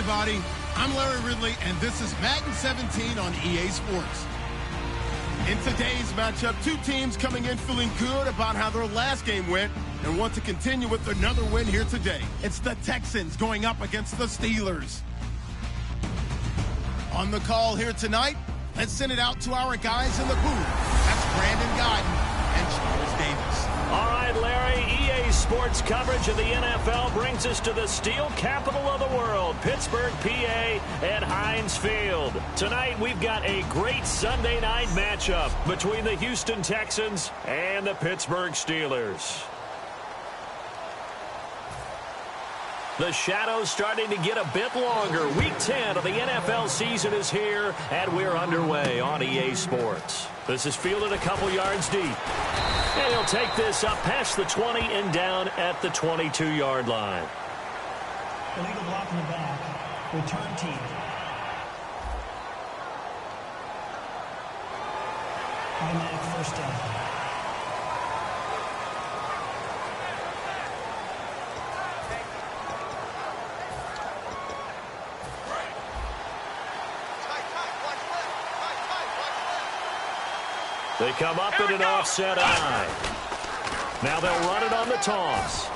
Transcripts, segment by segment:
everybody. I'm Larry Ridley, and this is Madden 17 on EA Sports. In today's matchup, two teams coming in feeling good about how their last game went and want to continue with another win here today. It's the Texans going up against the Steelers. On the call here tonight, let's send it out to our guys in the booth. That's Brandon Guyton and Charles Davis. All right, Larry, EA Sports coverage of the NFL brings us to the steel capital of the world, Pittsburgh, PA, at Heinz Field. Tonight, we've got a great Sunday night matchup between the Houston Texans and the Pittsburgh Steelers. The shadow's starting to get a bit longer. Week 10 of the NFL season is here, and we're underway on EA Sports. This is fielded a couple yards deep. And he'll take this up past the 20 and down at the 22-yard line. Illegal block in the back. Return team. Automatic first down. They come up in an offset eye. Now they'll run it on the toss.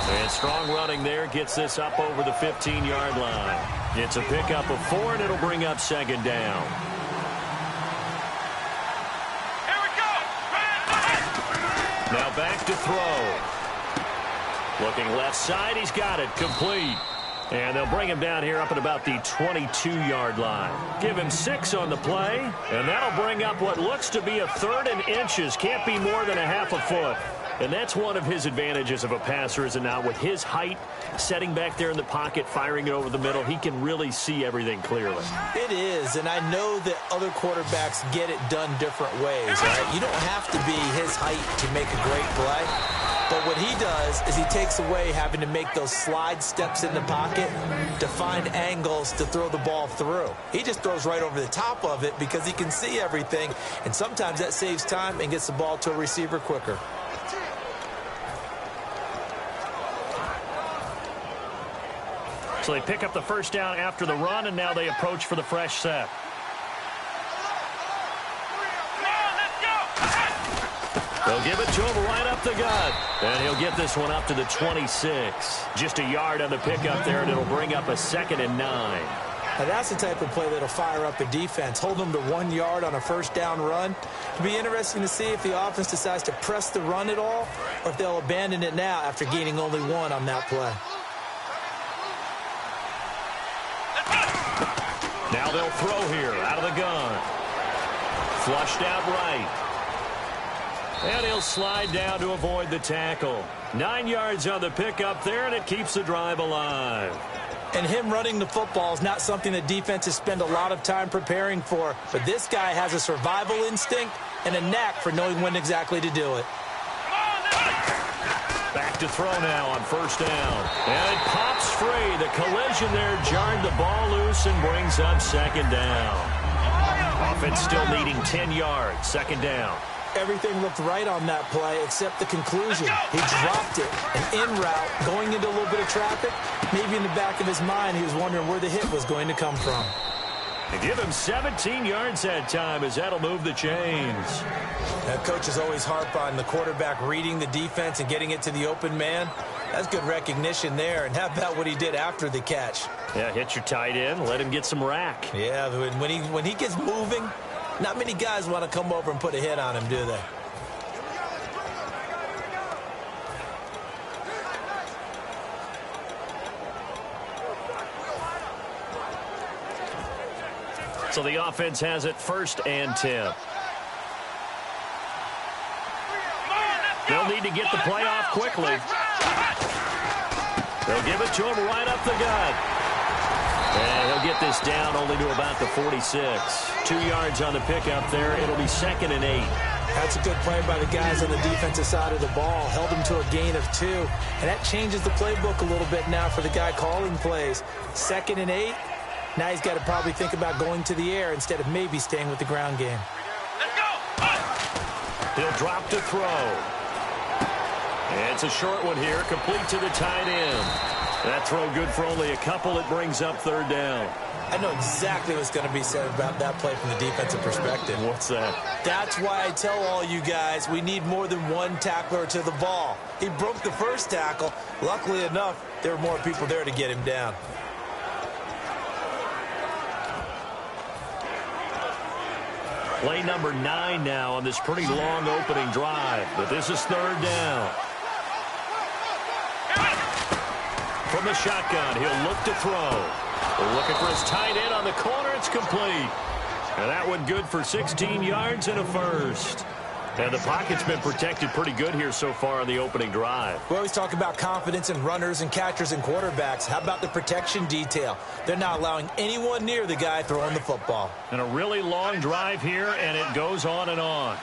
And strong running there gets this up over the 15-yard line. It's a pickup of 4, and it'll bring up second down. Here we go. Now back to throw. Looking left side, he's got it. Complete. And they'll bring him down here up at about the 22-yard line. Give him 6 on the play, and that'll bring up what looks to be a 3rd and inches. Can't be more than a half a foot. And that's one of his advantages of a passer, is it not? With his height, setting back there in the pocket, firing it over the middle, he can really see everything clearly. It is, and I know that other quarterbacks get it done different ways, right? You don't have to be his height to make a great play. But what he does is he takes away having to make those slide steps in the pocket to find angles to throw the ball through. He just throws right over the top of it because he can see everything, and sometimes that saves time and gets the ball to a receiver quicker. So they pick up the first down after the run, and now they approach for the fresh set. They'll give it to him right up the gut. And he'll get this one up to the 26. Just a yard on the pickup there, and it'll bring up a 2nd and 9. Now that's the type of play that'll fire up a defense. Hold them to 1 yard on a first down run. It'll be interesting to see if the offense decides to press the run at all, or if they'll abandon it now after gaining only 1 on that play. Now they'll throw here out of the gun. Flushed out right. And he'll slide down to avoid the tackle. 9 yards on the pickup there, and it keeps the drive alive. And him running the football is not something that defenses spend a lot of time preparing for. But this guy has a survival instinct and a knack for knowing when exactly to do it. Back to throw now on first down. And it pops free. The collision there jarred the ball loose and brings up second down. Offense still needing 10 yards. Second down. Everything looked right on that play except the conclusion. He dropped it, and en route, going into a little bit of traffic, maybe in the back of his mind, he was wondering where the hit was going to come from. They give him 17 yards that time, as that'll move the chains. Now, coaches always harp on the quarterback reading the defense and getting it to the open man. That's good recognition there. And how about what he did after the catch? Yeah, hit your tight end, let him get some rack. Yeah, when he gets moving, not many guys want to come over and put a hit on him, do they? So the offense has it 1st and 10. They'll need to get the play off quickly. They'll give it to him right up the gut. And he'll get this down only to about the 46. 2 yards on the pickup there. It'll be 2nd and 8. That's a good play by the guys on the defensive side of the ball. Held him to a gain of 2. And that changes the playbook a little bit now for the guy calling plays. 2nd and 8. Now he's got to probably think about going to the air instead of maybe staying with the ground game. He'll drop to throw. And it's a short one here, complete to the tight end. That throw good for only a couple. It brings up third down. I know exactly what's going to be said about that play from the defensive perspective. What's that? That's why I tell all you guys we need more than one tackler to the ball. He broke the first tackle. Luckily enough, there were more people there to get him down. Play number 9 now on this pretty long opening drive. But this is third down. From the shotgun, he'll look to throw. Looking for his tight end on the corner. It's complete. And that one good for 16 yards and a first. And the pocket's been protected pretty good here so far on the opening drive. We always talk about confidence in runners and catchers and quarterbacks. How about the protection detail? They're not allowing anyone near the guy throwing the football. And a really long drive here, and it goes on and on.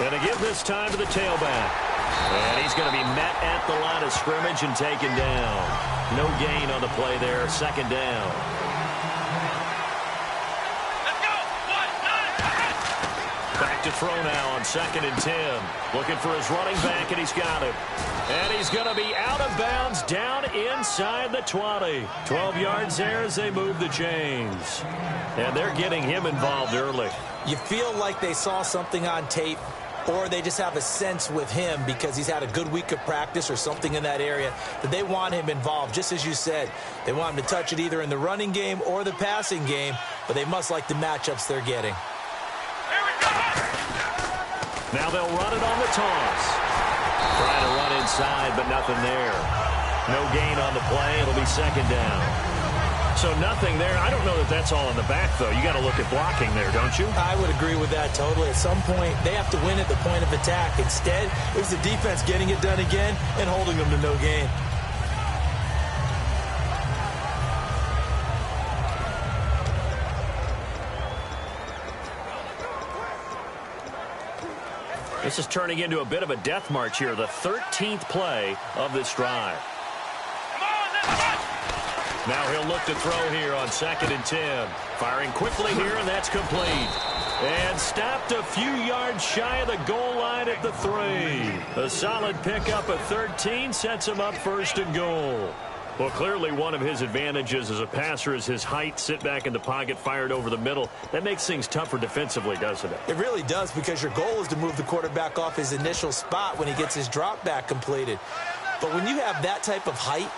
And to give this time to the tailback. And he's going to be met at the line of scrimmage and taken down. No gain on the play there, second down. Back to throw now on 2nd and 10. Looking for his running back, and he's got him. And he's going to be out of bounds down inside the 20. 12 yards there as they move the chains. And they're getting him involved early. You feel like they saw something on tape, or they just have a sense with him because he's had a good week of practice or something in that area that they want him involved. Just as you said, they want him to touch it either in the running game or the passing game, but they must like the matchups they're getting. Now they'll run it on the toss. Trying to run inside, but nothing there. No gain on the play. It'll be second down. So nothing there. I don't know that that's all in the back, though. You got to look at blocking there, don't you? I would agree with that totally. At some point, they have to win at the point of attack. Instead, it was the defense getting it done again and holding them to no gain. This is turning into a bit of a death march here, the 13th play of this drive. Now he'll look to throw here on 2nd and 10. Firing quickly here, and that's complete. And stopped a few yards shy of the goal line at the 3. A solid pickup at 13 sets him up 1st and goal. Well, clearly one of his advantages as a passer is his height. Sit back in the pocket, fired over the middle. That makes things tougher defensively, doesn't it? It really does, because your goal is to move the quarterback off his initial spot when he gets his drop back completed. But when you have that type of height,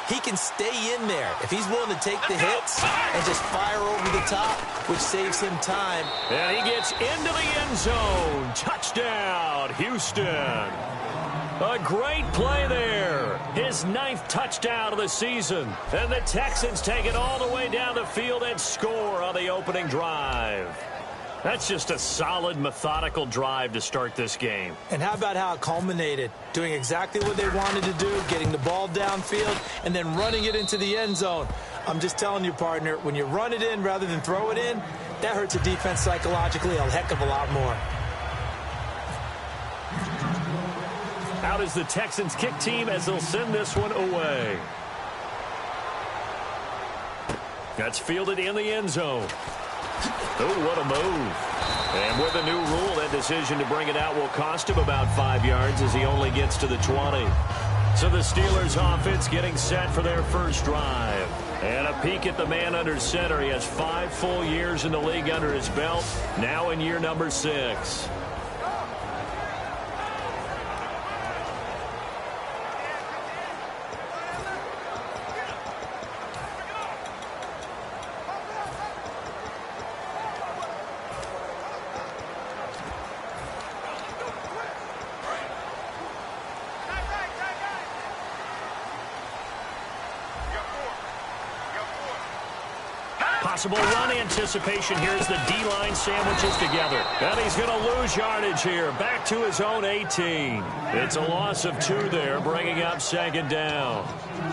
he can stay in there if he's willing to take the hits and just fire over the top, which saves him time. And he gets into the end zone. Touchdown, Houston. A great play there. His 9th touchdown of the season. And the Texans take it all the way down the field and score on the opening drive. That's just a solid, methodical drive to start this game. And how about how it culminated? Doing exactly what they wanted to do, getting the ball downfield, and then running it into the end zone. I'm just telling you, partner, when you run it in rather than throw it in, that hurts a defense psychologically a heck of a lot more. Out is the Texans kick team as they'll send this one away. That's fielded in the end zone. Oh, what a move. And with a new rule, that decision to bring it out will cost him about 5 yards as he only gets to the 20. So the Steelers offense getting set for their first drive. And a peek at the man under center. He has 5 full years in the league under his belt, now in year number 6. Possible run anticipation here as the D-line sandwiches together. And he's going to lose yardage here. Back to his own 18. It's a loss of 2 there, bringing up 2nd down.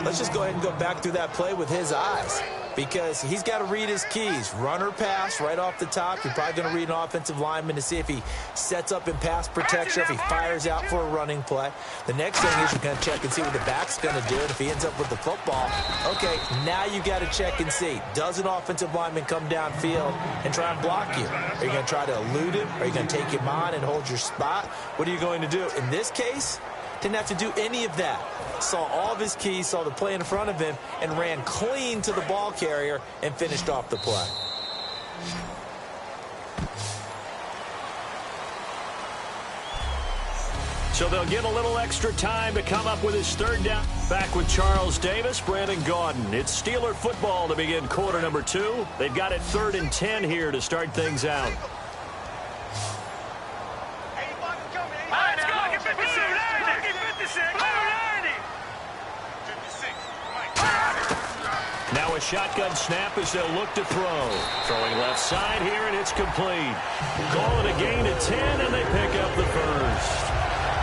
Let's just go ahead and go back through that play with his eyes, because he's got to read his keys. Run or pass right off the top. You're probably going to read an offensive lineman to see if he sets up in pass protection, if he fires out for a running play. The next thing is you're going to check and see what the back's going to do. And if he ends up with the football, okay, now you got to check and see. Does an offensive lineman come downfield and try and block you? Are you going to try to elude him? Are you going to take him on and hold your spot? What are you going to do? In this case, Didn't have to do any of that. Saw all of his keys, saw the play in front of him, and ran clean to the ball carrier and finished off the play. So they'll get a little extra time to come up with his third down. Back with Charles Davis, Brandon Gaudin. It's Steeler football to begin quarter number 2. They've got it 3rd and 10 here to start things out. Now a shotgun snap as they'll look to throw. Throwing left side here, and it's complete. Call it a gain of 10, and they pick up the first.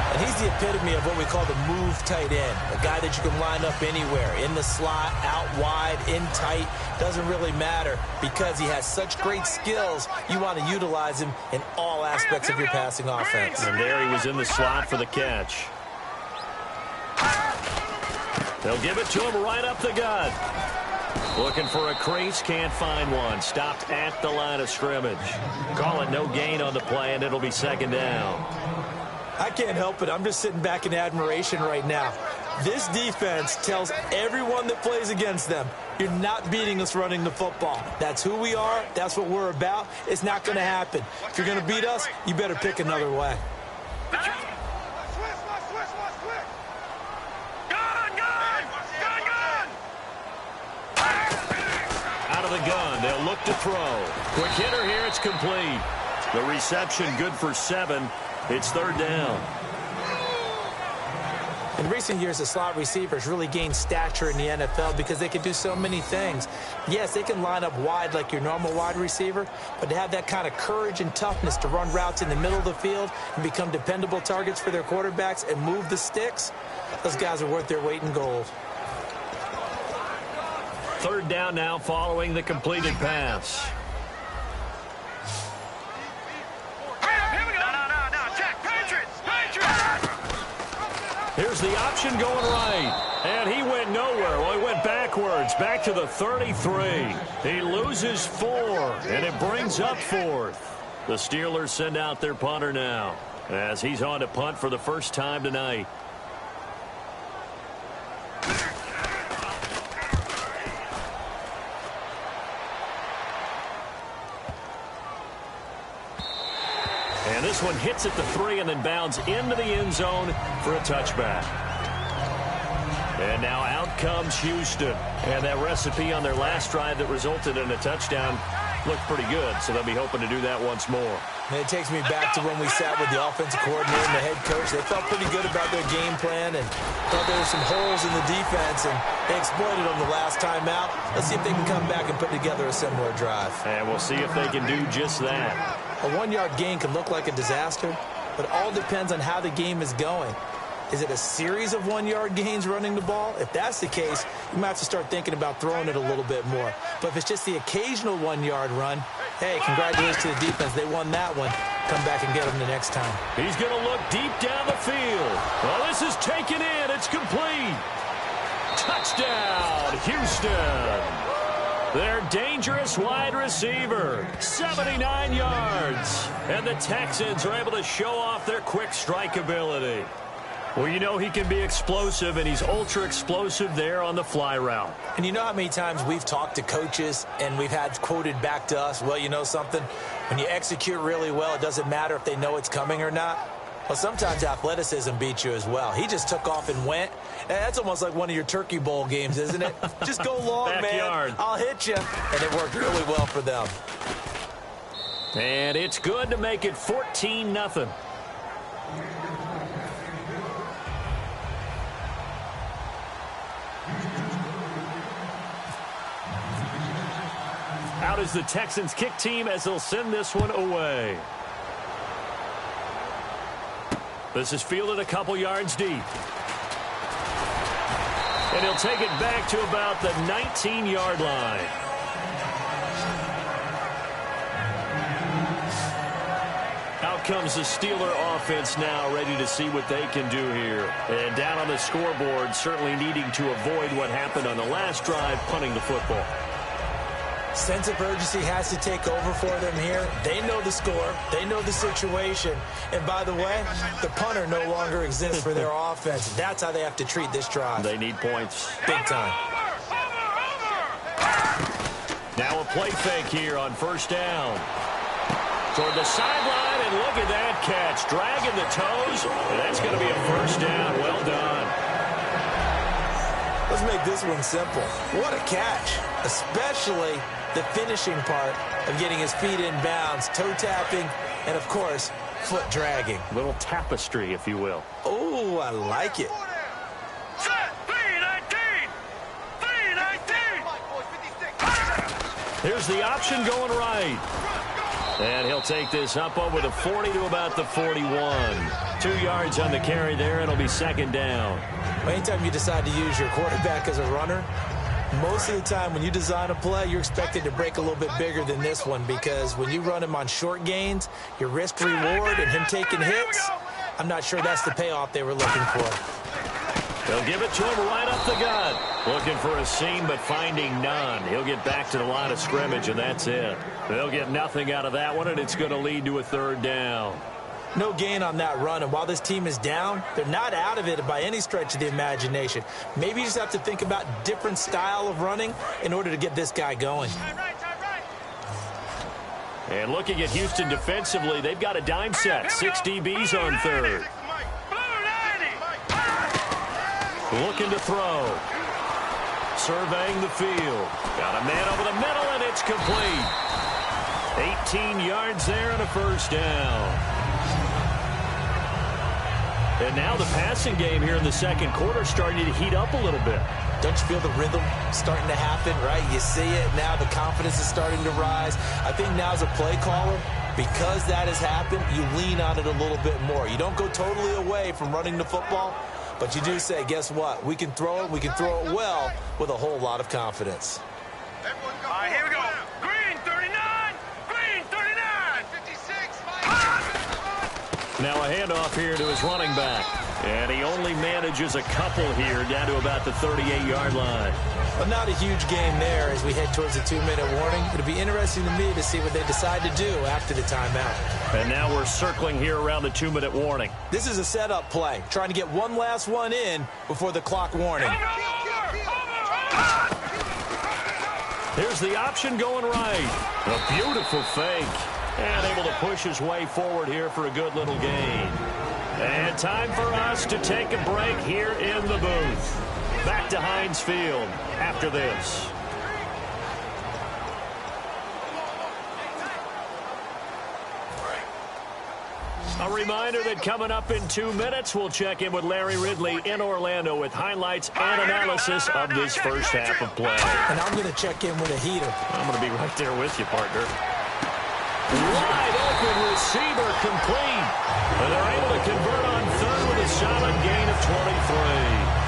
And he's the epitome of what we call the move tight end, a guy that you can line up anywhere, in the slot, out wide, in tight, doesn't really matter because he has such great skills. You want to utilize him in all aspects of your passing offense. And there he was in the slot for the catch. They'll give it to him right up the gut. Looking for a crease, can't find one. Stopped at the line of scrimmage. Call it no gain on the play, and it'll be 2nd down. I can't help it. I'm just sitting back in admiration right now. This defense tells everyone that plays against them, you're not beating us running the football. That's who we are. That's what we're about. It's not going to happen. If you're going to beat us, you better pick another way. Out of the gun, they'll look to throw. Quick hitter here, it's complete. The reception good for 7. It's 3rd down. In recent years, the slot receivers really gained stature in the NFL because they can do so many things. Yes, they can line up wide like your normal wide receiver, but to have that kind of courage and toughness to run routes in the middle of the field and become dependable targets for their quarterbacks and move the sticks, those guys are worth their weight in gold. 3rd down now following the completed pass. Here's the option going right. And he went nowhere. Well, he went backwards, back to the 33. He loses 4, and it brings up 4th. The Steelers send out their punter now as he's on to punt for the first time tonight. And this one hits at the 3 and then bounds into the end zone for a touchback. And now out comes Houston. And that recipe on their last drive that resulted in a touchdown looked pretty good, so they'll be hoping to do that once more. And it takes me back to when we sat with the offensive coordinator and the head coach. They felt pretty good about their game plan and thought there were some holes in the defense, and they exploited them the last time out. Let's see if they can come back and put together a similar drive. And we'll see if they can do just that. A 1-yard gain can look like a disaster, but it all depends on how the game is going. Is it a series of 1-yard gains running the ball? If that's the case, you might have to start thinking about throwing it a little bit more. But if it's just the occasional 1-yard run, hey, congratulations to the defense. They won that one. Come back and get them the next time. He's going to look deep down the field. Well, this is taken in. It's complete. Touchdown, Houston. Their dangerous wide receiver, 79 yards. And the Texans are able to show off their quick strike ability. Well, you know he can be explosive, and he's ultra explosive there on the fly route. And you know how many times we've talked to coaches and we've had quoted back to us, well, you know something? When you execute really well, it doesn't matter if they know it's coming or not. Well, sometimes athleticism beats you as well. He just took off and went. And that's almost like one of your Turkey Bowl games, isn't it? Just go long, Backyard. man. I'll hit you. And it worked really well for them. And it's good to make it 14-0. Out is the Texans kick team as they'll send this one away. This is fielded a couple yards deep. And he'll take it back to about the 19-yard line. Out comes the Steeler offense now, ready to see what they can do here. And down on the scoreboard, certainly needing to avoid what happened on the last drive, punting the football. Sense of urgency has to take over for them here. They know the score. They know the situation. And by the way, the punter no longer exists for their offense. That's how they have to treat this drive. They need points. Big time. Now a play fake here on first down. Toward the sideline, and look at that catch. Dragging the toes, and that's going to be a first down. Well done. Let's make this one simple. What a catch, especially the finishing part of getting his feet in bounds, toe tapping, and, of course, foot dragging. Little tapestry, if you will. Oh, I like it. Here's the option going right. And he'll take this up over the 40 to about the 41. 2 yards on the carry there. It'll be second down. Well, anytime you decide to use your quarterback as a runner, most of the time when you design a play, you're expected to break a little bit bigger than this one, because when you run him on short gains, your risk-reward and him taking hits, I'm not sure that's the payoff they were looking for. They'll give it to him right up the gut. Looking for a seam, but finding none. He'll get back to the line of scrimmage, and that's it. They'll get nothing out of that one, and it's going to lead to a third down. No gain on that run, and while this team is down, they're not out of it by any stretch of the imagination. Maybe you just have to think about different style of running in order to get this guy going. And looking at Houston defensively, they've got a dime set. 6 DBs on third. Looking to throw. Surveying the field. Got a man over the middle, and it's complete. 18 yards there and a first down. And now the passing game here in the second quarter starting to heat up a little bit. Don't you feel the rhythm starting to happen, right? You see it now. The confidence is starting to rise. I think now as a play caller, because that has happened, you lean on it a little bit more. You don't go totally away from running the football, but you do say, guess what? We can throw it. We can throw it well with a whole lot of confidence. All right, here we go. Green, 39. Green, 39. 56. Now a handoff here to his running back. And he only manages a couple here down to about the 38-yard line. Well, not a huge game there as we head towards the 2-minute warning. It'll be interesting to me to see what they decide to do after the timeout. And now we're circling here around the 2-minute warning. This is a setup play, trying to get one last one in before the clock warning. Here's the option going right. A beautiful fake. And able to push his way forward here for a good little gain. And time for us to take a break here in the booth. Back to Heinz Field after this. A reminder that coming up in 2 minutes, we'll check in with Larry Ridley in Orlando with highlights and analysis of this first half of play. And I'm going to check in with a heater. I'm going to be right there with you, partner. Wide open receiver complete. And they're able to convert on third with a solid gain of 23.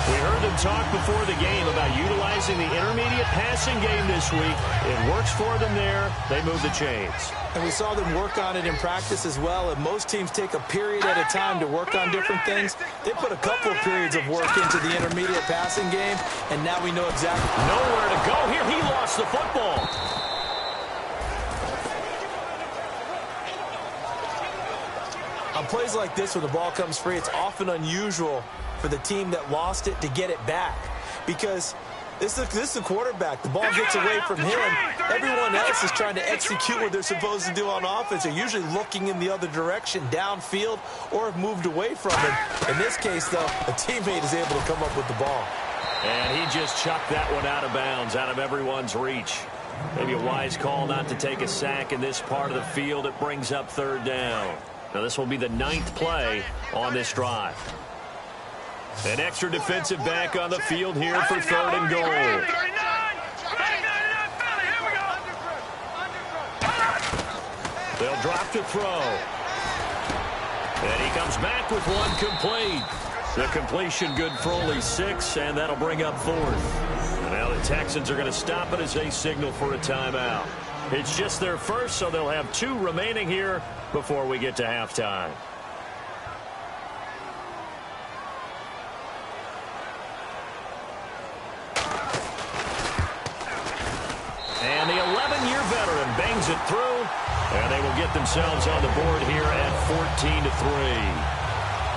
We heard them talk before the game about utilizing the intermediate passing game this week. It works for them there. They move the chains. And we saw them work on it in practice as well. And most teams take a period at a time to work on different things. They put a couple of periods of work into the intermediate passing game, and now we know exactly nowhere to go here. He lost the football. On plays like this where the ball comes free, it's often unusual for the team that lost it to get it back, because this is the quarterback. The ball gets away from him. Everyone else is trying to execute what they're supposed to do on offense. They're usually looking in the other direction, downfield, or have moved away from him. In this case, though, a teammate is able to come up with the ball. And he just chucked that one out of bounds, out of everyone's reach. Maybe a wise call not to take a sack in this part of the field. It brings up third down. Now this will be the 9th play on this drive. An extra defensive back on the field here for third and goal. They'll drop to throw. And he comes back with one complete. The completion good for only 6, and that'll bring up fourth. And now the Texans are going to stop it as they signal for a timeout. It's just their first, so they'll have 2 remaining here before we get to halftime. And the 11 swings it through, and they will get themselves on the board here at 14-3.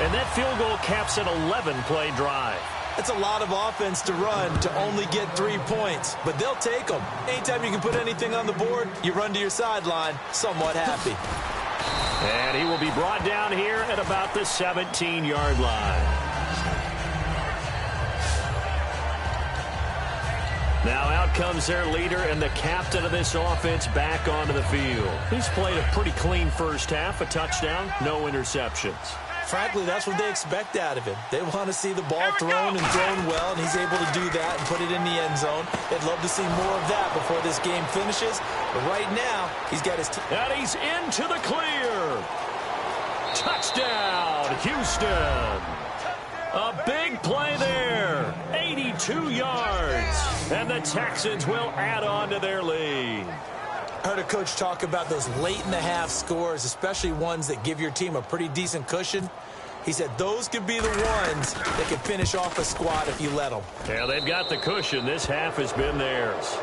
And that field goal caps an 11-play drive. It's a lot of offense to run to only get 3 points, but they'll take them. Anytime you can put anything on the board, you run to your sideline somewhat happy. And he will be brought down here at about the 17-yard line. Now out comes their leader and the captain of this offense back onto the field. He's played a pretty clean first half, a touchdown, no interceptions. Frankly, that's what they expect out of him. They want to see the ball thrown and thrown well, and he's able to do that and put it in the end zone. They'd love to see more of that before this game finishes. But right now, he's got his team. And he's into the clear. Touchdown, Houston. A big play there. 82 yards. And the Texans will add on to their lead. I heard a coach talk about those late-in-the-half scores, especially ones that give your team a pretty decent cushion. He said those could be the ones that could finish off a squad if you let them. Yeah, they've got the cushion. This half has been theirs.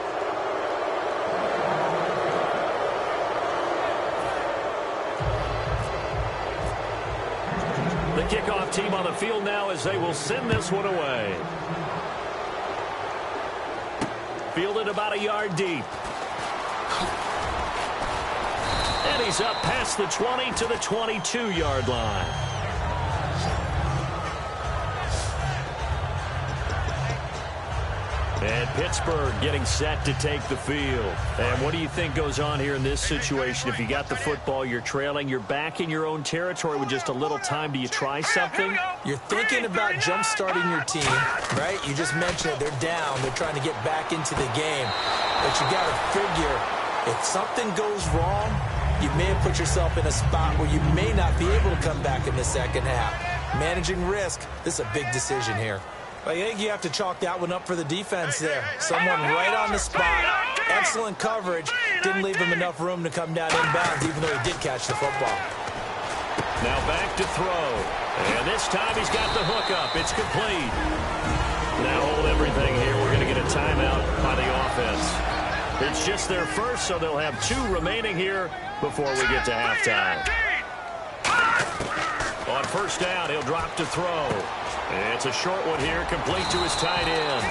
The kickoff team on the field now as they will send this one away. Fielded about a yard deep. And he's up past the 20 to the 22-yard line. And Pittsburgh getting set to take the field. And what do you think goes on here in this situation? If you got the football, you're trailing, you're back in your own territory with just a little time. Do you try something? You're thinking about jump-starting your team, right? You just mentioned it. They're down. They're trying to get back into the game. But you got to figure if something goes wrong, you may have put yourself in a spot where you may not be able to come back in the second half. Managing risk, this is a big decision here. I think you have to chalk that one up for the defense there. Someone right on the spot, excellent coverage, didn't leave him enough room to come down inbounds, even though he did catch the football. Now back to throw. And this time he's got the hook up. It's complete. Now hold everything here. We're going to get a timeout by the offense. It's just their first, so they'll have 2 remaining here before we get to halftime. On first down, he'll drop to throw. It's a short one here, complete to his tight end.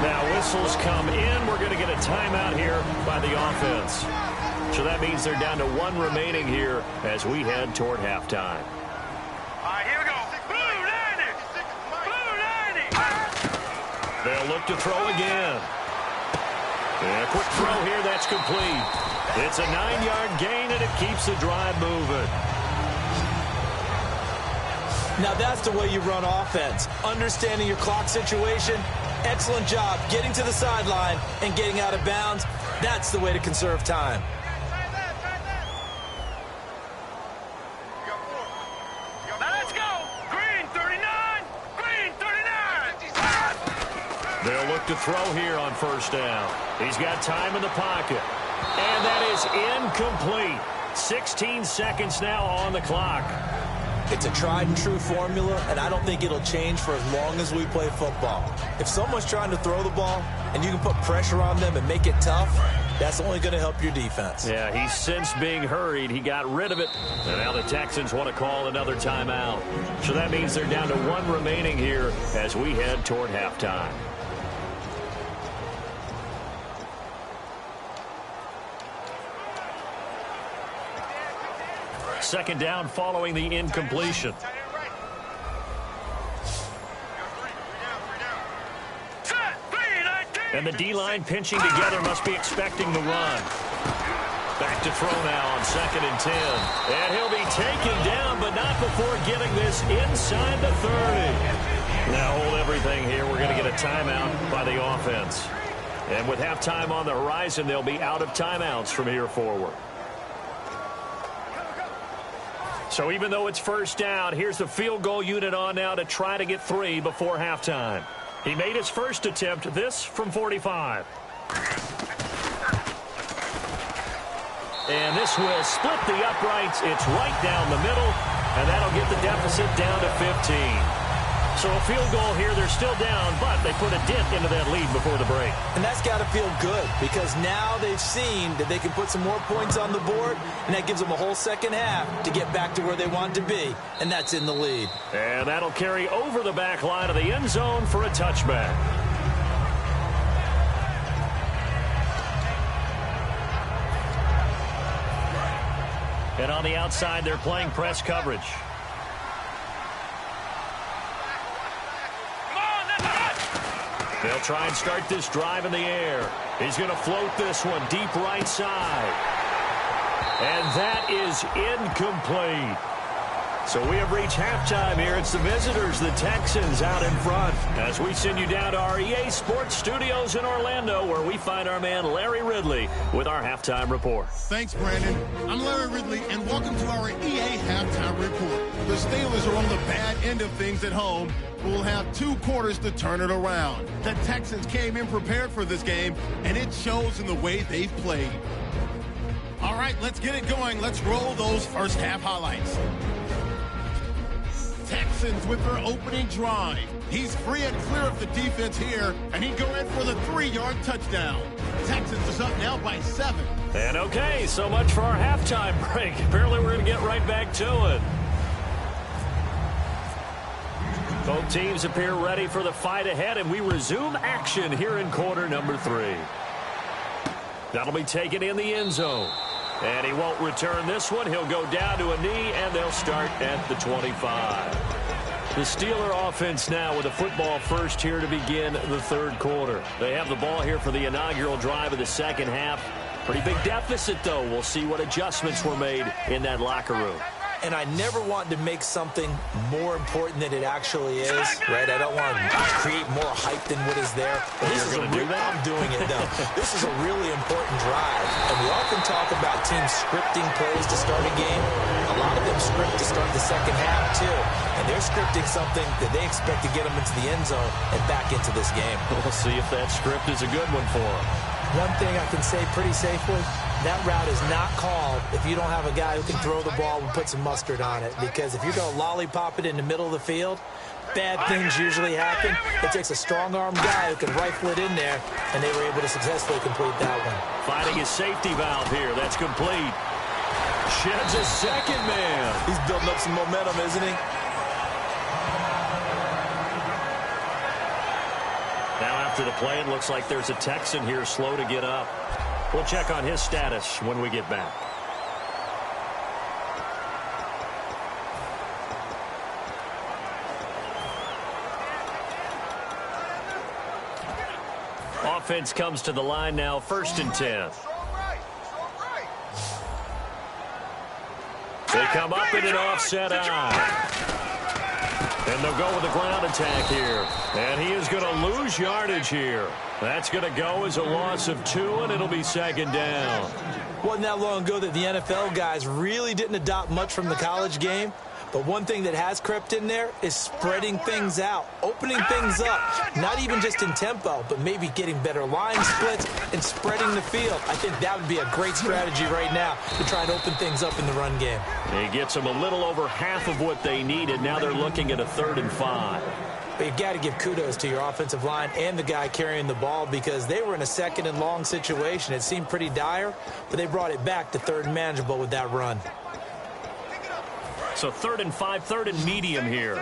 Now whistles come in. We're going to get a timeout here by the offense. So that means they're down to 1 remaining here as we head toward halftime. All right, here we go. Blue 90. Blue 90. They'll look to throw again. And a quick throw here, that's complete. It's a 9-yard gain, and it keeps the drive moving. Now that's the way you run offense. Understanding your clock situation. Excellent job getting to the sideline and getting out of bounds. That's the way to conserve time. Now let's go. Green 39. Green 39. They'll look to throw here on first down. He's got time in the pocket. And that is incomplete. 16 seconds now on the clock. It's a tried-and-true formula, and I don't think it'll change for as long as we play football. If someone's trying to throw the ball and you can put pressure on them and make it tough, that's only going to help your defense. Yeah, he's since being hurried. He got rid of it. And now the Texans want to call another timeout. So that means they're down to 1 remaining here as we head toward halftime. Second down following the incompletion. And the D-line pinching together must be expecting the run. Back to throw now on 2nd and 10. And he'll be taken down, but not before getting this inside the 30. Now hold everything here. We're going to get a timeout by the offense. And with halftime on the horizon, they'll be out of timeouts from here forward. So even though it's first down, here's the field goal unit on now to try to get 3 before halftime. He made his first attempt, this from 45. And this will split the uprights. It's right down the middle, and that'll get the deficit down to 15. So a field goal here, they're still down, but they put a dent into that lead before the break. And that's got to feel good because now they've seen that they can put some more points on the board, and that gives them a whole second half to get back to where they want to be, and that's in the lead. And that'll carry over the back line of the end zone for a touchback. And on the outside, they're playing press coverage. They'll try and start this drive in the air. He's going to float this one deep right side. And that is incomplete. So we have reached halftime here. It's the visitors, the Texans, out in front. As we send you down to our EA Sports Studios in Orlando, where we find our man Larry Ridley with our halftime report. Thanks, Brandon. I'm Larry Ridley, and welcome to our EA halftime report. The Steelers are on the bad end of things at home, but will have 2 quarters to turn it around. The Texans came in prepared for this game, and it shows in the way they've played. All right, let's get it going. Let's roll those first half highlights. Texans with their opening drive. He's free and clear of the defense here, and he'd go in for the 3-yard touchdown. Texans is up now by 7. And okay, so much for our halftime break. Apparently we're going to get right back to it. Both teams appear ready for the fight ahead, and we resume action here in quarter number 3. That'll be taken in the end zone. And he won't return this one. He'll go down to a knee, and they'll start at the 25. The Steeler offense now with a football first here to begin the third quarter. They have the ball here for the inaugural drive of the second half. Pretty big deficit, though. We'll see what adjustments were made in that locker room. And I never want to make something more important than it actually is, right? I don't want to create more hype than what is there. But this is You're going to do that? I'm doing it, though. This is a really important drive. And we often talk about teams scripting plays to start a game. A lot of them script to start the second half, too. And they're scripting something that they expect to get them into the end zone and back into this game. We'll see if that script is a good one for them. One thing I can say pretty safely, that route is not called if you don't have a guy who can throw the ball and put some mustard on it. Because if you're going to lollipop it in the middle of the field, bad things usually happen. It takes a strong-arm guy who can rifle it in there, and they were able to successfully complete that one. Finding his safety valve here. That's complete. Sheds a second man. He's building up some momentum, isn't he? Now after the play, it looks like there's a Texan here slow to get up. We'll check on his status when we get back. Offense comes to the line now, 1st and 10. They come up in an offset eye. And they'll go with a ground attack here. And he is going to lose yardage here. That's going to go as a loss of 2, and it'll be 2nd down. Wasn't that long ago that the NFL guys really didn't adopt much from the college game. But one thing that has crept in there is spreading things out, opening things up, not even just in tempo, but maybe getting better line splits and spreading the field. I think that would be a great strategy right now to try and open things up in the run game. He gets them a little over half of what they needed. Now they're looking at a 3rd and 5. But you've got to give kudos to your offensive line and the guy carrying the ball because they were in a 2nd and long situation. It seemed pretty dire, but they brought it back to 3rd and manageable with that run. So 3rd and 5, 3rd and medium here.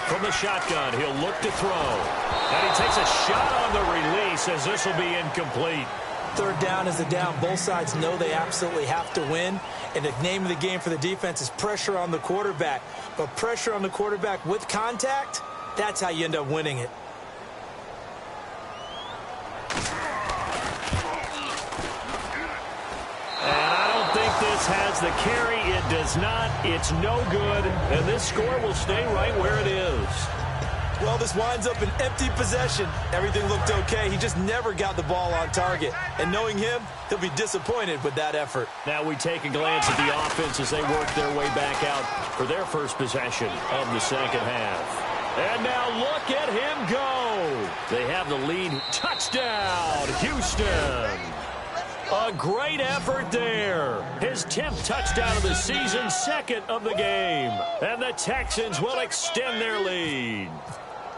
From the shotgun, he'll look to throw. And he takes a shot on the release as this will be incomplete. 3rd down is the down. Both sides know they absolutely have to win. And the name of the game for the defense is pressure on the quarterback. But pressure on the quarterback with contact, that's how you end up winning it. This has the carry. It does not. It's no good. And this score will stay right where it is. Well, this winds up an empty possession. Everything looked okay. He just never got the ball on target. And knowing him, he'll be disappointed with that effort. Now we take a glance at the offense as they work their way back out for their first possession of the second half. And now look at him go. They have the lead. Touchdown, Houston. A great effort there. His 10th touchdown of the season, 2nd of the game. And the Texans will extend their lead.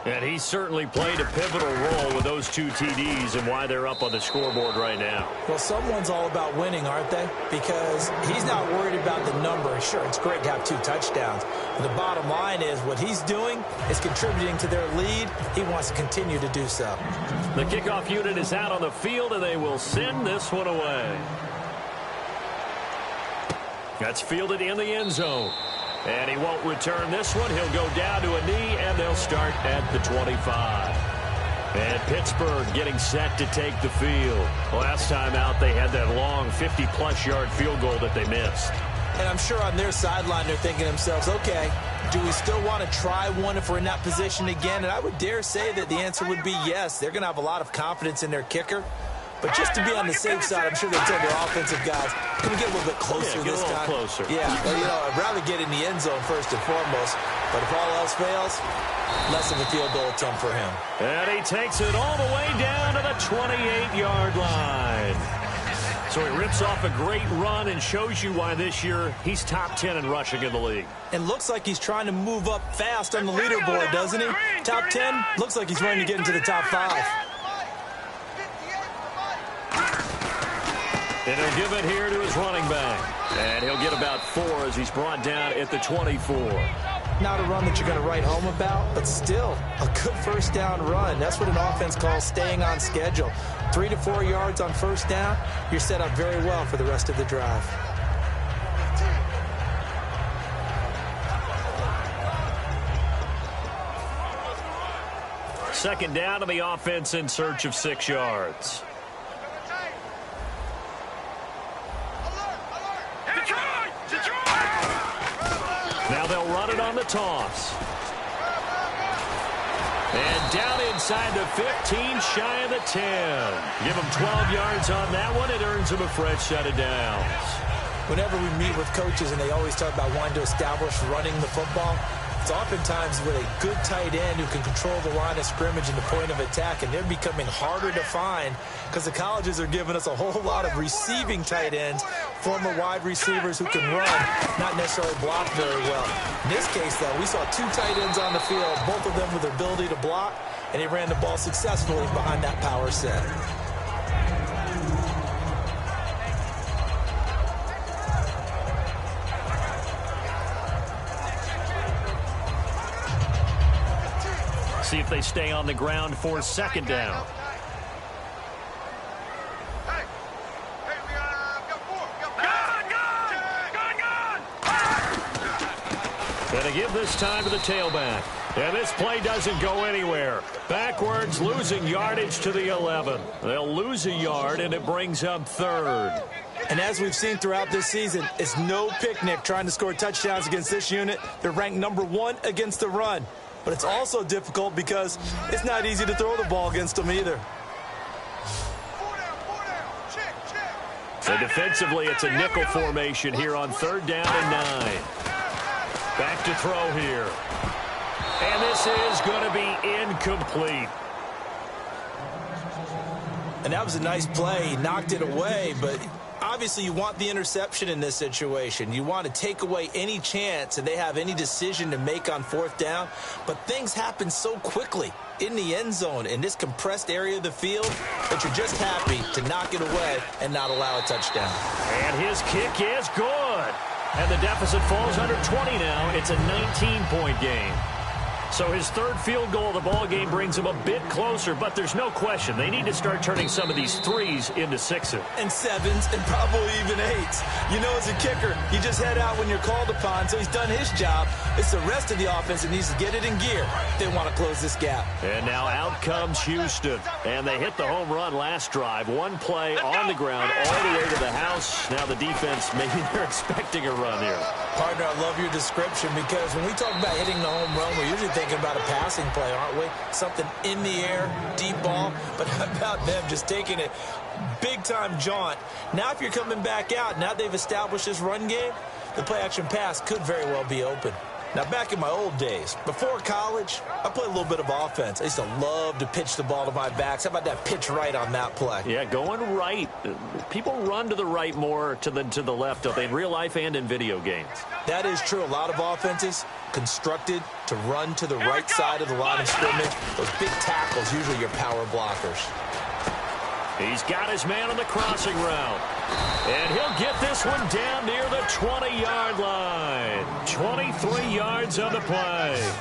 And he certainly played a pivotal role with those 2 TDs and why they're up on the scoreboard right now. Well, someone's all about winning, aren't they? Because he's not worried about the number. Sure, it's great to have 2 touchdowns. But the bottom line is what he's doing is contributing to their lead. He wants to continue to do so. The kickoff unit is out on the field, and they will send this one away. That's fielded in the end zone. And he won't return this one. He'll go down to a knee, and they'll start at the 25. And Pittsburgh getting set to take the field. Last time out, they had that long 50-plus yard field goal that they missed. And I'm sure on their sideline, they're thinking to themselves, okay, do we still want to try one if we're in that position again? And I would dare say that the answer would be yes. They're going to have a lot of confidence in their kicker. But just to be on the safe side, I'm sure they tell their offensive guys, can we get a little bit closer this time? Get a little closer. Yeah, well, you know, I'd rather get in the end zone first and foremost. But if all else fails, less of a field goal attempt for him. And he takes it all the way down to the 28-yard line. So he rips off a great run and shows you why this year he's top 10 in rushing in the league. And looks like he's trying to move up fast on the leaderboard, doesn't he? Top 10, looks like he's running to get into the top 5. And he'll give it here to his running back. And he'll get about 4 as he's brought down at the 24. Not a run that you're going to write home about, but still a good first down run. That's what an offense calls staying on schedule. 3 to 4 yards on first down, you're set up very well for the rest of the drive. Second down to the offense in search of 6 yards. Now they'll run it on the toss. And down inside the 15, shy of the 10. Give them 12 yards on that one. It earns them a fresh set of downs. Whenever we meet with coaches and they always talk about wanting to establish running the football, it's oftentimes with a good tight end who can control the line of scrimmage and the point of attack, and they're becoming harder to find because the colleges are giving us a whole lot of receiving tight ends, former wide receivers who can run, not necessarily block very well. In this case, though, we saw 2 tight ends on the field, both of them with the ability to block, and he ran the ball successfully behind that power set. See if they stay on the ground for second down. And to give this time to the tailback. And this play doesn't go anywhere. Backwards, losing yardage to the 11. They'll lose a yard, and it brings up 3rd. And as we've seen throughout this season, it's no picnic trying to score touchdowns against this unit. They're ranked number 1 against the run. But it's also difficult because it's not easy to throw the ball against them either. So defensively, it's a nickel formation here on 3rd down and 9. Back to throw here. And this is going to be incomplete. And that was a nice play. He knocked it away, but obviously you want the interception in this situation. You want to take away any chance and they have any decision to make on 4th down. But things happen so quickly in the end zone in this compressed area of the field that you're just happy to knock it away and not allow a touchdown. And his kick is good. And the deficit falls under 20 now. It's a 19-point game. So his 3rd field goal of the ball game brings him a bit closer, but there's no question they need to start turning some of these 3s into 6s. And 7s and probably even 8s. You know, as a kicker, you just head out when you're called upon, so he's done his job. It's the rest of the offense that needs to get it in gear if they want to close this gap. And now out comes Houston. And they hit the home run last drive. 1 play on the ground all the way to the house. Now the defense, maybe they're expecting a run here. Partner, I love your description because when we talk about hitting the home run, we're usually thinking about a passing play, aren't we? Something in the air, deep ball. But how about them just taking it big-time jaunt? Now if you're coming back out, now they've established this run game, the play-action pass could very well be open. Now, back in my old days, before college, I played a little bit of offense. I used to love to pitch the ball to my backs. How about that pitch right on that play? Yeah, going right. People run to the right more than to the left, don't they, in real life and in video games? That is true. A lot of offenses constructed to run to the right side of the line of scrimmage. Those big tackles, usually your power blockers. He's got his man on the crossing route. And he'll get this one down near the 20-yard line. 23 yards on the play.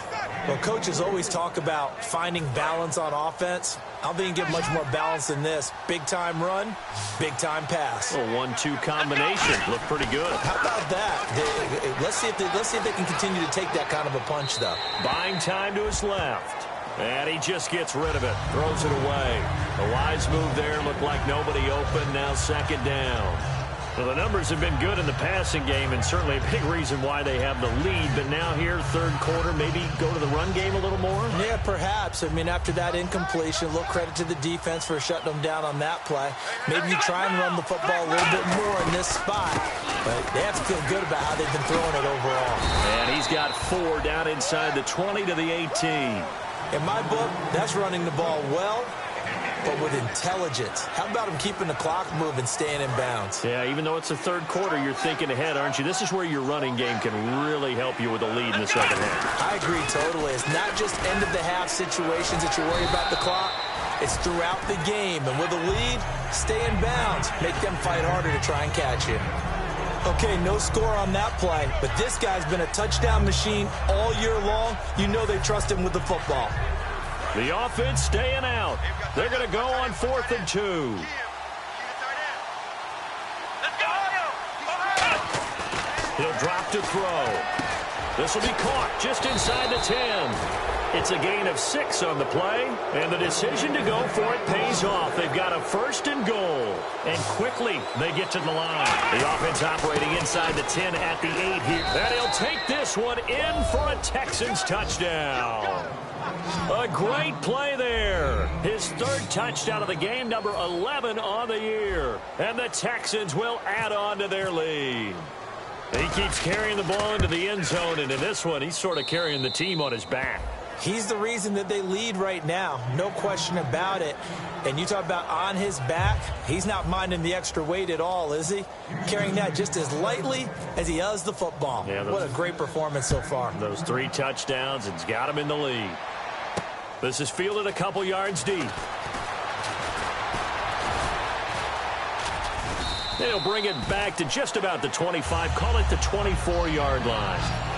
Well, coaches always talk about finding balance on offense. I don't think you can get much more balance than this. Big-time run, big-time pass. A 1-2 combination. Looked pretty good. How about that? Let's see if they can continue to take that kind of a punch, though. Buying time to his left. And he just gets rid of it. Throws it away. A wise move there. Looked like nobody open. Now second down. Well, the numbers have been good in the passing game, and certainly a big reason why they have the lead. But now here, third quarter, maybe go to the run game a little more? Yeah, perhaps. I mean, after that incompletion, a little credit to the defense for shutting them down on that play. Maybe you try and run the football a little bit more in this spot. But they have to feel good about how they've been throwing it overall. And he's got 4 down inside the 20 to the 18. In my book, that's running the ball well, but with intelligence. How about him keeping the clock moving, staying in bounds? Yeah, even though it's the third quarter, you're thinking ahead, aren't you? This is where your running game can really help you with a lead in the second half. I agree totally. It's not just end-of-the-half situations that you worry about the clock. It's throughout the game. And with a lead, stay in bounds. Make them fight harder to try and catch you. Okay, no score on that play, but this guy's been a touchdown machine all year long. You know they trust him with the football. The offense staying out. They're going to go on 4th and 2. He'll drop to throw. This will be caught just inside the 10. It's a gain of 6 on the play, and the decision to go for it pays off. They've got a 1st and goal, and quickly they get to the line. The offense operating inside the 10 at the 8 here. And he'll take this one in for a Texans touchdown. A great play there. His 3rd touchdown of the game, number 11 on the year. And the Texans will add on to their lead. He keeps carrying the ball into the end zone, and in this one, he's sort of carrying the team on his back. He's the reason that they lead right now. No question about it. And you talk about on his back, he's not minding the extra weight at all, is he? Carrying that just as lightly as he does the football. Yeah, what a great performance so far. Those 3 touchdowns, it's got him in the lead. This is fielded a couple yards deep. They'll bring it back to just about the 25. Call it the 24-yard line.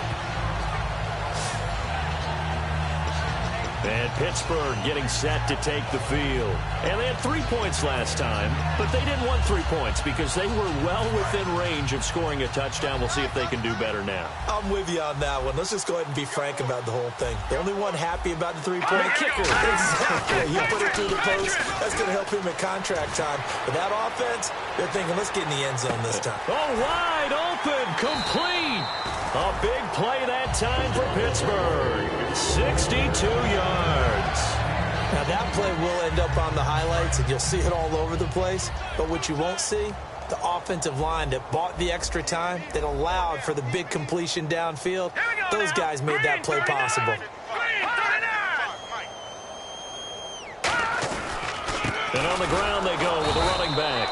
And Pittsburgh getting set to take the field. And they had 3 points last time, but they didn't want 3 points because they were well within range of scoring a touchdown. We'll see if they can do better now. I'm with you on that one. Let's just go ahead and be frank about the whole thing. The only one happy about the 3-point kicker. Exactly. You put it through the post. That's going to help him at contract time. But that offense, they're thinking, let's get in the end zone this time. Oh, wide open, complete. A big play that time for Pittsburgh. 62 yards. Now, that play will end up on the highlights, and you'll see it all over the place. But what you won't see, the offensive line that bought the extra time, that allowed for the big completion downfield, those guys made that play possible. And on the ground they go with a running back.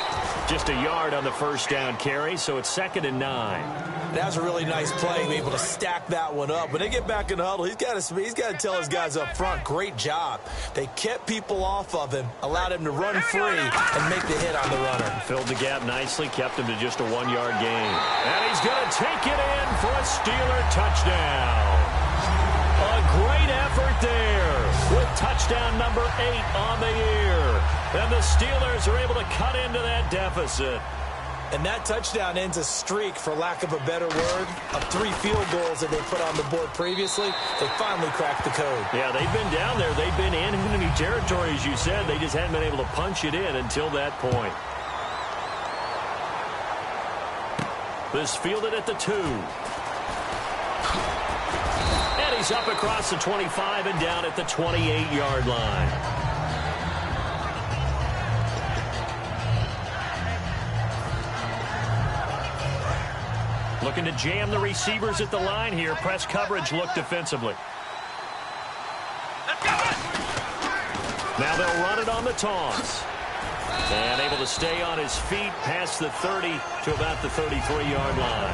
Just a yard on the 1st down carry, so it's 2nd and 9. That was a really nice play, able to stack that one up. When they get back in the huddle, he's got to tell his guys up front, great job. They kept people off of him, allowed him to run free and make the hit on the runner. Filled the gap nicely, kept him to just a 1-yard gain. And he's going to take it in for a Steeler touchdown. A great effort there with touchdown number 8 on the year. And the Steelers are able to cut into that deficit. And that touchdown ends a streak, for lack of a better word, of 3 field goals that they put on the board previously. They finally cracked the code. Yeah, they've been down there. They've been in enemy territory, as you said. They just hadn't been able to punch it in until that point. This fielded at the 2. And he's up across the 25 and down at the 28-yard line. Looking to jam the receivers at the line here. Press coverage look defensively. Now they'll run it on the toss. And able to stay on his feet past the 30 to about the 33-yard line.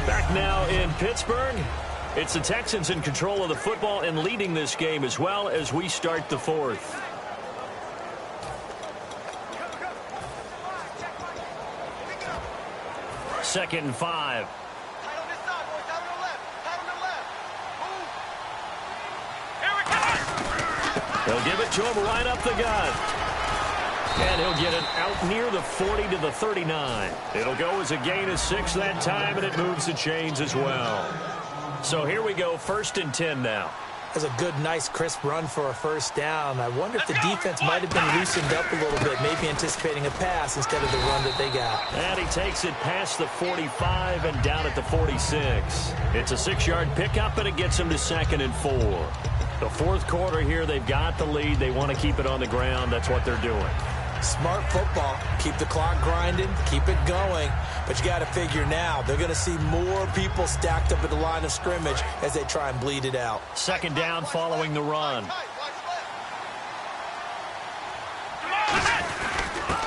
Back now in Pittsburgh. It's the Texans in control of the football and leading this game as well as we start the fourth. Second and 5. They'll give it to him right up the gut. And he'll get it out near the 40 to the 39. It'll go as a gain of 6 that time, and it moves the chains as well. So here we go, 1st and 10 now. That's a good, nice, crisp run for a first down. I wonder if the defense might have been loosened up a little bit, maybe anticipating a pass instead of the run that they got. And he takes it past the 45 and down at the 46. It's a 6-yard pickup, and it gets him to 2nd and 4. The fourth quarter here, they've got the lead. They want to keep it on the ground. That's what they're doing. Smart football. Keep the clock grinding. Keep it going. But you got to figure now, they're going to see more people stacked up at the line of scrimmage as they try and bleed it out. 2nd down following the run.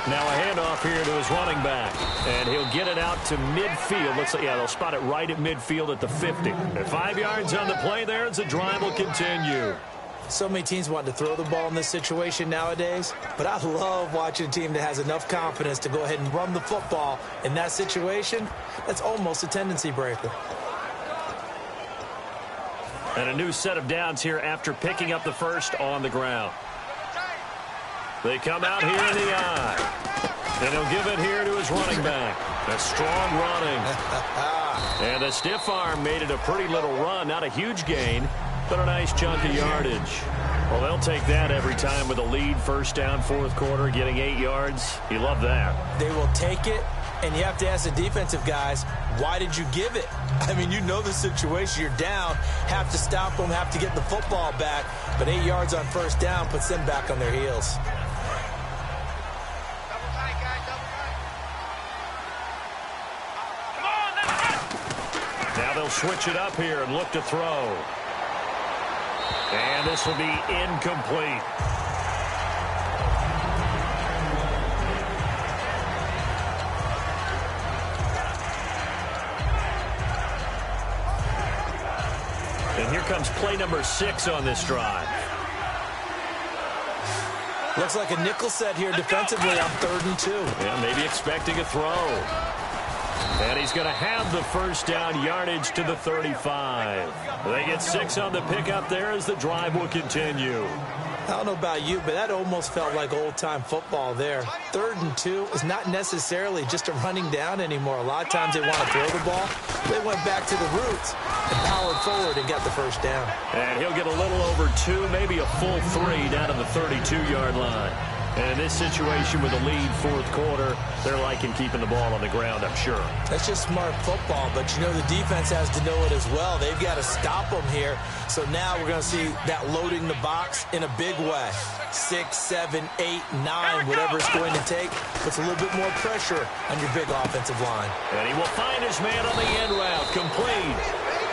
Now a handoff here to his running back. And he'll get it out to midfield. Looks like, yeah, they'll spot it right at midfield at the 50. At 5 yards on the play there as the drive will continue. So many teams want to throw the ball in this situation nowadays, but I love watching a team that has enough confidence to go ahead and run the football in that situation. That's almost a tendency breaker. And a new set of downs here after picking up the first on the ground. They come out here in the eye. And he'll give it here to his running back. A strong running. And a stiff arm made it a pretty little run. Not a huge gain, but a nice chunk of yardage. Well, they'll take that every time with a lead. First down, fourth quarter, getting 8 yards. You love that. They will take it, and you have to ask the defensive guys, why did you give it? I mean, you know the situation. You're down, have to stop them, have to get the football back. But 8 yards on first down puts them back on their heels. Now they'll switch it up here and look to throw. And this will be incomplete. And here comes play number 6 on this drive. Looks like a nickel set here defensively on 3rd and 2. Yeah, maybe expecting a throw. And he's going to have the first down, yardage to the 35. They get 6 on the pickup there as the drive will continue. I don't know about you, but that almost felt like old-time football there. 3rd and 2 is not necessarily just a running down anymore. A lot of times they want to throw the ball. They went back to the roots and powered forward and got the first down. And he'll get a little over 2, maybe a full 3 down to the 32-yard line. And in this situation with a lead fourth quarter, they're liking keeping the ball on the ground, I'm sure. That's just smart football, but you know the defense has to know it as well. They've got to stop them here. So now we're going to see that loading the box in a big way. 6, 7, 8, 9, whatever it's going to take, puts a little bit more pressure on your big offensive line. And he will find his man on the end route, complete.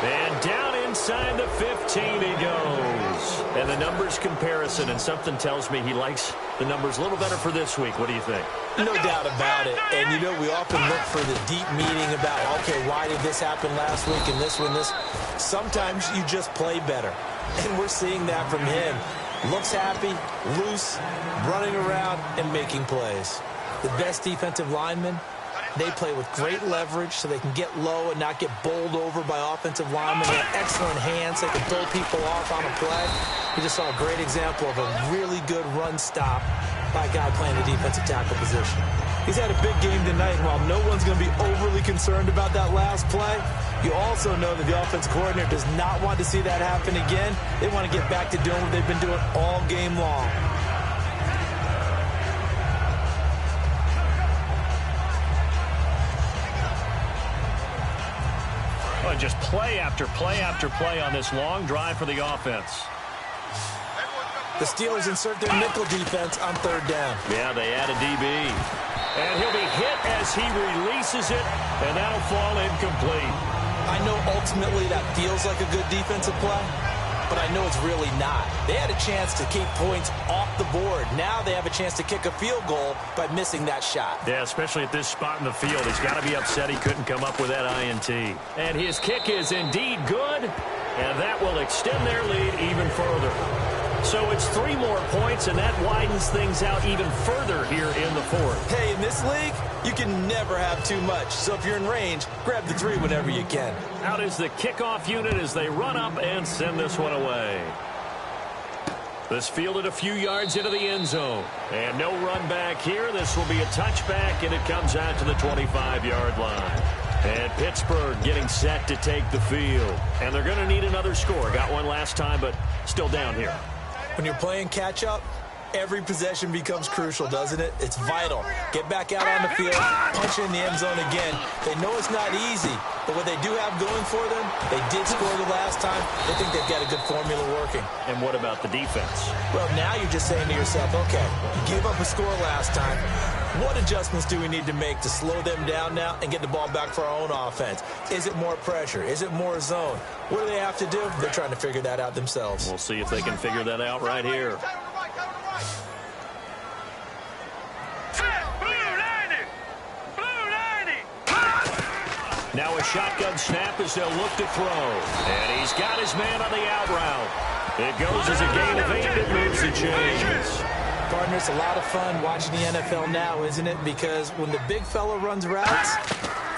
And down inside the 15 he goes. And the numbers comparison, and something tells me he likes the numbers a little better for this week. What do you think? No doubt about it. And, you know, we often look for the deep meaning about, okay, why did this happen last week and this one, this? Sometimes you just play better. And we're seeing that from him. Looks happy, loose, running around, and making plays. The best defensive linemen, they play with great leverage so they can get low and not get bowled over by offensive linemen. They have excellent hands. They can throw people off on a play. We just saw a great example of a really good run stop by a guy playing the defensive tackle position. He's had a big game tonight, and while no one's going to be overly concerned about that last play, you also know that the offensive coordinator does not want to see that happen again. They want to get back to doing what they've been doing all game long. Well, just play after play after play on this long drive for the offense. The Steelers insert their nickel defense on 3rd down. Yeah, they add a DB. And he'll be hit as he releases it, and that'll fall incomplete. I know ultimately that feels like a good defensive play, but I know it's really not. They had a chance to keep points off the board. Now they have a chance to kick a field goal by missing that shot. Yeah, especially at this spot in the field. He's got to be upset he couldn't come up with that INT. And his kick is indeed good, and that will extend their lead even further. So it's 3 more points, and that widens things out even further here in the 4th. Hey, in this league, you can never have too much. So if you're in range, grab the 3 whenever you can. Out is the kickoff unit as they run up and send this one away. This fielded a few yards into the end zone. And no run back here. This will be a touchback, and it comes out to the 25-yard line. And Pittsburgh getting set to take the field. And they're going to need another score. Got one last time, but still down here. When you're playing catch-up, every possession becomes crucial, doesn't it? It's vital. Get back out on the field, punch in the end zone again. They know it's not easy, but what they do have going for them, they did score the last time. They think they've got a good formula working. And what about the defense? Well, now you're just saying to yourself, okay, you gave up a score last time. What adjustments do we need to make to slow them down now and get the ball back for our own offense? Is it more pressure? Is it more zone? What do they have to do? They're trying to figure that out themselves. We'll see if they can figure that out right here. Now a shotgun snap as they'll look to throw. And he's got his man on the out route. It goes as a gain of 8. It moves the chains. Partner, it's a lot of fun watching the NFL now, isn't it? Because when the big fella runs routes,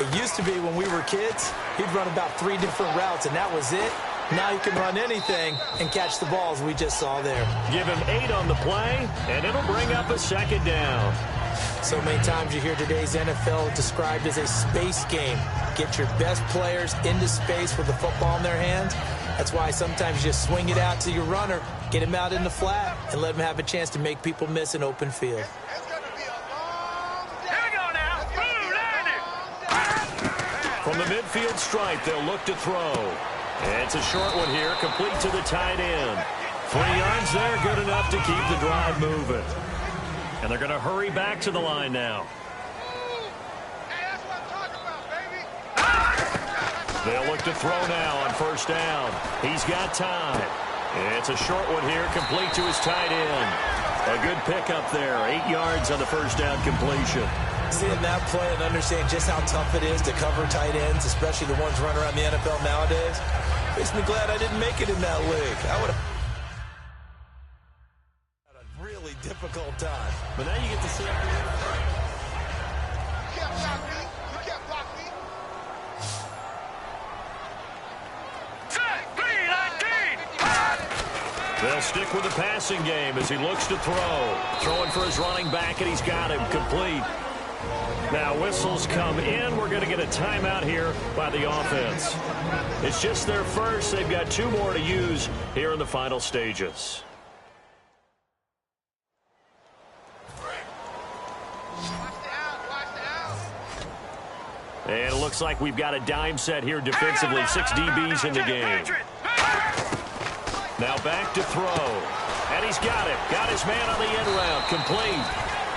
it used to be when we were kids, he'd run about 3 different routes, and that was it. Now you can run anything and catch the balls we just saw there. Give him 8 on the play, and it'll bring up a 2nd down. So many times you hear today's NFL described as a space game. Get your best players into space with the football in their hands. That's why sometimes you just swing it out to your runner, get him out in the flat, and let him have a chance to make people miss an open field. From the midfield stripe, they'll look to throw. And it's a short one here, complete to the tight end. 3 yards there, good enough to keep the drive moving. And they're going to hurry back to the line now. They'll look to throw now on 1st down. He's got time. It's a short one here, complete to his tight end. A good pickup there, 8 yards on the 1st down completion. Seeing that play and understanding just how tough it is to cover tight ends, especially the ones running around the NFL nowadays, makes me glad I didn't make it in that league. I would have had a really difficult time. But now you get to see it. You can't block me. You can't block me. They'll stick with the passing game as he looks to throw. Throwing for his running back, and he's got him complete. Now whistles come in. We're going to get a timeout here by the offense. It's just their first. They've got 2 more to use here in the final stages. And it looks like we've got a dime set here defensively. 6 DBs in the game. Now back to throw. And he's got it. Got his man on the end route. Complete.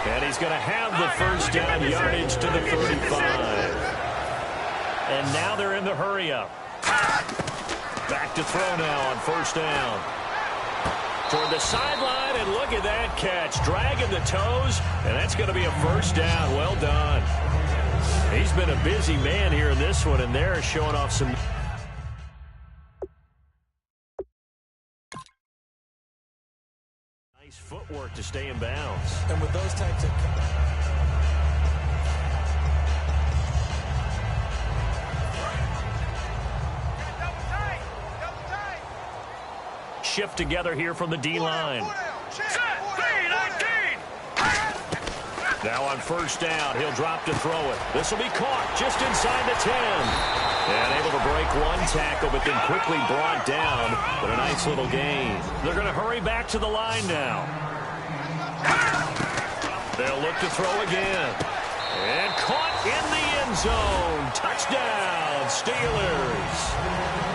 And he's going to have the 1st down yardage to the 35. And now they're in the hurry-up. Back to throw now on 1st down. Toward the sideline, and look at that catch. Dragging the toes, and that's going to be a 1st down. Well done. He's been a busy man here in this one, and they're showing off some... nice footwork to stay in bounds. And with those types of... shift together here from the D-line. Now on 1st down, he'll drop to throw it. This will be caught just inside the 10. And able to break 1 tackle, but then quickly brought down. But a nice little gain. They're going to hurry back to the line now. They'll look to throw again. And caught in the end zone. Touchdown, Steelers.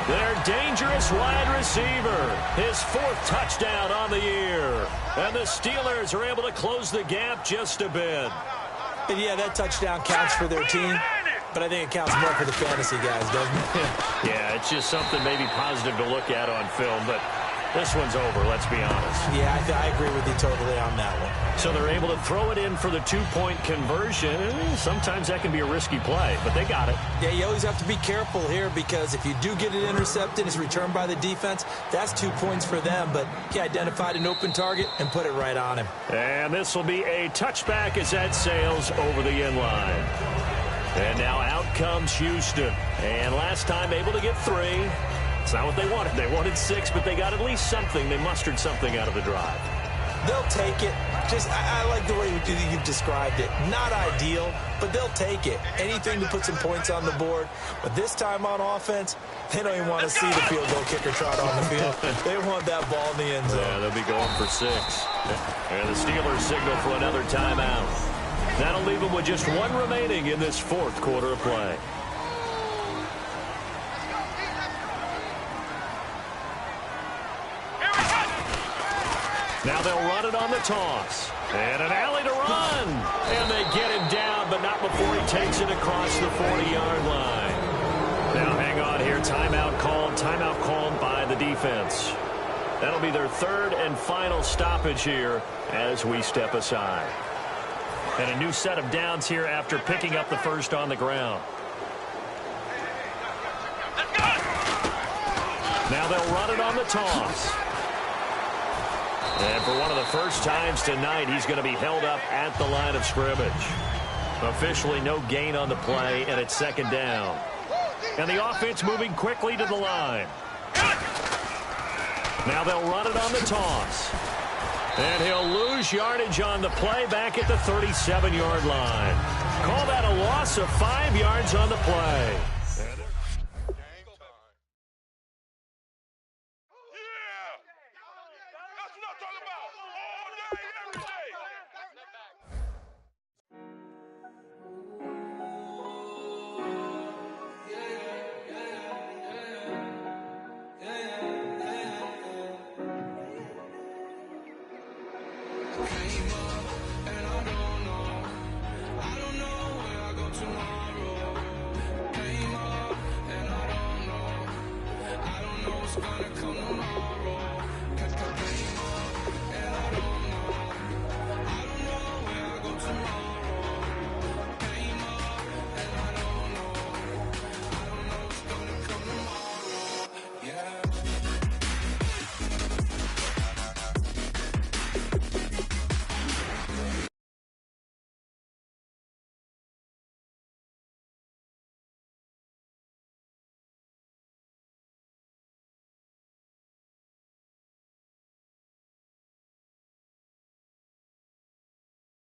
Their dangerous wide receiver. His 4th touchdown on the year. And the Steelers are able to close the gap just a bit. And yeah, that touchdown counts for their team, but I think it counts more for the fantasy guys, doesn't it? Yeah, it's just something maybe positive to look at on film, but this one's over, let's be honest. Yeah, I agree with you totally on that one. So they're able to throw it in for the 2-point conversion. Sometimes that can be a risky play, but they got it. Yeah, you always have to be careful here because if you do get it intercepted, it's returned by the defense, that's 2 points for them, but he identified an open target and put it right on him. And this will be a touchback as that sails over the end line. And now out comes Houston. And last time able to get 3. It's not what they wanted. They wanted 6, but they got at least something. They mustered something out of the drive. They'll take it. I like the way you've described it. Not ideal, but they'll take it. Anything to put some points on the board. But this time on offense, they don't even want to see the field goal kicker trot on the field. They want that ball in the end zone. Yeah, they'll be going for 6. And the Steelers signal for another timeout. That'll leave them with just 1 remaining in this 4th quarter of play. Now they'll run it on the toss. And an alley to run. And they get him down, but not before he takes it across the 40-yard line. Now hang on here. Timeout called by the defense. That'll be their 3rd and final stoppage here as we step aside. And a new set of downs here after picking up the first on the ground. Now they'll run it on the toss. And for one of the first times tonight, he's going to be held up at the line of scrimmage. Officially no gain on the play, and it's 2nd down. And the offense moving quickly to the line. Now they'll run it on the toss. And he'll lose yardage on the play back at the 37-yard line. Call that a loss of 5 yards on the play. Came up